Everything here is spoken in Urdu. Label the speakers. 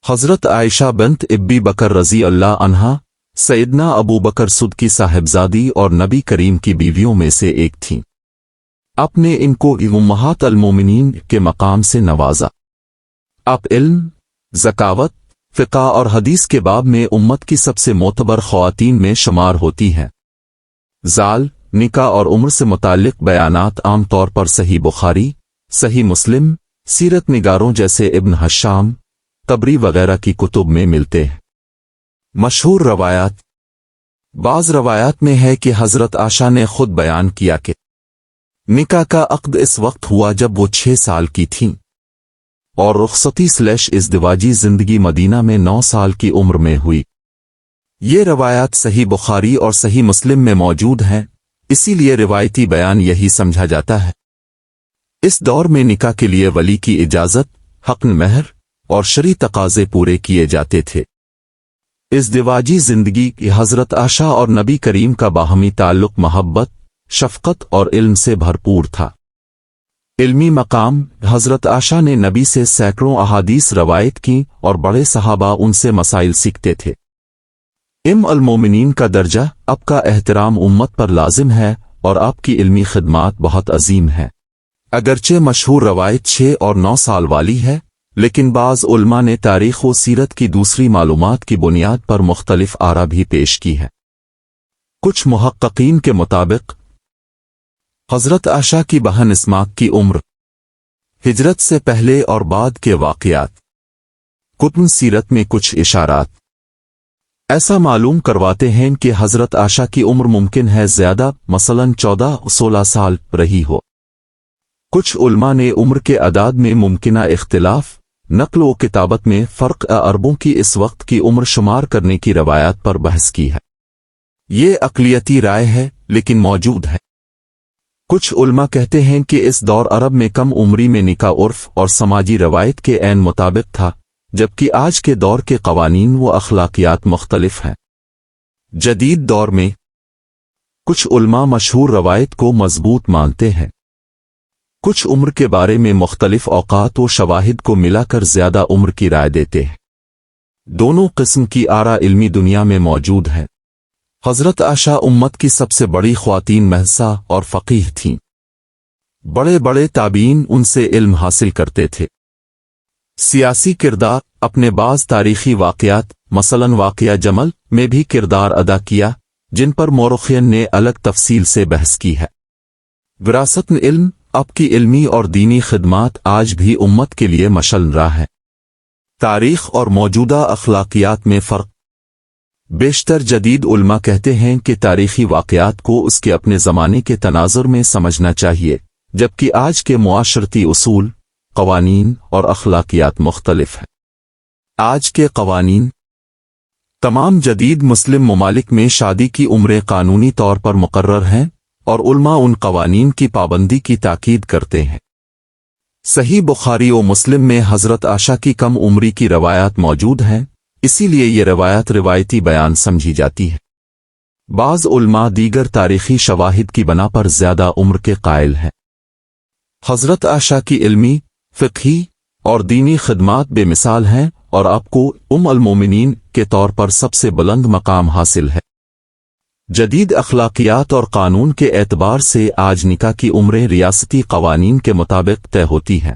Speaker 1: حضرت عائشہ بنت ابی بکر رضی اللہ عنہا سیدنا ابو بکر صدیق صاحبزادی اور نبی کریم کی بیویوں میں سے ایک تھیں۔ آپ نے ان کو امہات المومنین کے مقام سے نوازا۔ آپ علم، ذکاوت، فقہ اور حدیث کے باب میں امت کی سب سے معتبر خواتین میں شمار ہوتی ہیں۔ زال، نکاح اور عمر سے متعلق بیانات عام طور پر صحیح بخاری، صحیح مسلم، سیرت نگاروں جیسے ابن حشام، طبری وغیرہ کی کتب میں ملتے ہیں۔ مشہور روایات۔ بعض روایات میں ہے کہ حضرت عائشہ نے خود بیان کیا کہ نکاح کا عقد اس وقت ہوا جب وہ 6 سال کی تھیں اور رخصتی / ازدواجی زندگی مدینہ میں 9 سال کی عمر میں ہوئی۔ یہ روایات صحیح بخاری اور صحیح مسلم میں موجود ہیں، اسی لیے روایتی بیان یہی سمجھا جاتا ہے۔ اس دور میں نکاح کے لیے ولی کی اجازت، حق مہر اور شرعی تقاضے پورے کیے جاتے تھے۔ ازدواجی زندگی کی حضرت عائشہ اور نبی کریم کا باہمی تعلق محبت، شفقت اور علم سے بھرپور تھا۔ علمی مقام۔ حضرت عائشہ نے نبی سے سینکڑوں احادیث روایت کی اور بڑے صحابہ ان سے مسائل سیکھتے تھے۔ ام المومنین کا درجہ۔ آپ کا احترام امت پر لازم ہے اور آپ کی علمی خدمات بہت عظیم ہیں۔ اگرچہ مشہور روایت 6 اور 9 سال والی ہے، لیکن بعض علماء نے تاریخ و سیرت کی دوسری معلومات کی بنیاد پر مختلف آرا بھی پیش کی ہے۔ کچھ محققین کے مطابق حضرت عائشہ کی بہن اسماء کی عمر، ہجرت سے پہلے اور بعد کے واقعات، کتب سیرت میں کچھ اشارات ایسا معلوم کرواتے ہیں کہ حضرت عائشہ کی عمر ممکن ہے زیادہ، مثلاً 14-16 سال رہی ہو۔ کچھ علماء نے عمر کے اعداد میں ممکنہ اختلاف، نقل و کتابت میں فرق، عربوں کی اس وقت کی عمر شمار کرنے کی روایات پر بحث کی ہے۔ یہ اقلیتی رائے ہے لیکن موجود ہے۔ کچھ علماء کہتے ہیں کہ اس دور عرب میں کم عمری میں نکاح عرف اور سماجی روایت کے عین مطابق تھا، جبکہ آج کے دور کے قوانین و اخلاقیات مختلف ہیں۔ جدید دور میں کچھ علماء مشہور روایت کو مضبوط مانتے ہیں۔ کچھ عمر کے بارے میں مختلف اوقات و شواہد کو ملا کر زیادہ عمر کی رائے دیتے ہیں۔ دونوں قسم کی آرا علمی دنیا میں موجود ہے۔ حضرت عائشہ امت کی سب سے بڑی خواتین مہسا اور فقیہ تھیں۔ بڑے بڑے تابعین ان سے علم حاصل کرتے تھے۔ سیاسی کردار۔ اپنے بعض تاریخی واقعات، مثلاً واقعہ جمل میں بھی کردار ادا کیا، جن پر مورخین نے الگ تفصیل سے بحث کی ہے۔ وراثت علم۔ آپ کی علمی اور دینی خدمات آج بھی امت کے لیے مشعل راہ ہے۔ تاریخ اور موجودہ اخلاقیات میں فرق۔ بیشتر جدید علماء کہتے ہیں کہ تاریخی واقعات کو اس کے اپنے زمانے کے تناظر میں سمجھنا چاہیے، جبکہ آج کے معاشرتی اصول، قوانین اور اخلاقیات مختلف ہیں۔ آج کے قوانین۔ تمام جدید مسلم ممالک میں شادی کی عمریں قانونی طور پر مقرر ہیں اور علماء ان قوانین کی پابندی کی تاکید کرتے ہیں۔ صحیح بخاری و مسلم میں حضرت عائشہ کی کم عمری کی روایات موجود ہیں، اسی لیے یہ روایت روایتی بیان سمجھی جاتی ہے۔ بعض علماء دیگر تاریخی شواہد کی بنا پر زیادہ عمر کے قائل ہیں۔ حضرت عائشہ کی علمی، فقہی اور دینی خدمات بے مثال ہیں اور آپ کو ام المومنین کے طور پر سب سے بلند مقام حاصل ہے۔ جدید اخلاقیات اور قانون کے اعتبار سے آج نکاح کی عمریں ریاستی قوانین کے مطابق طے ہوتی ہیں۔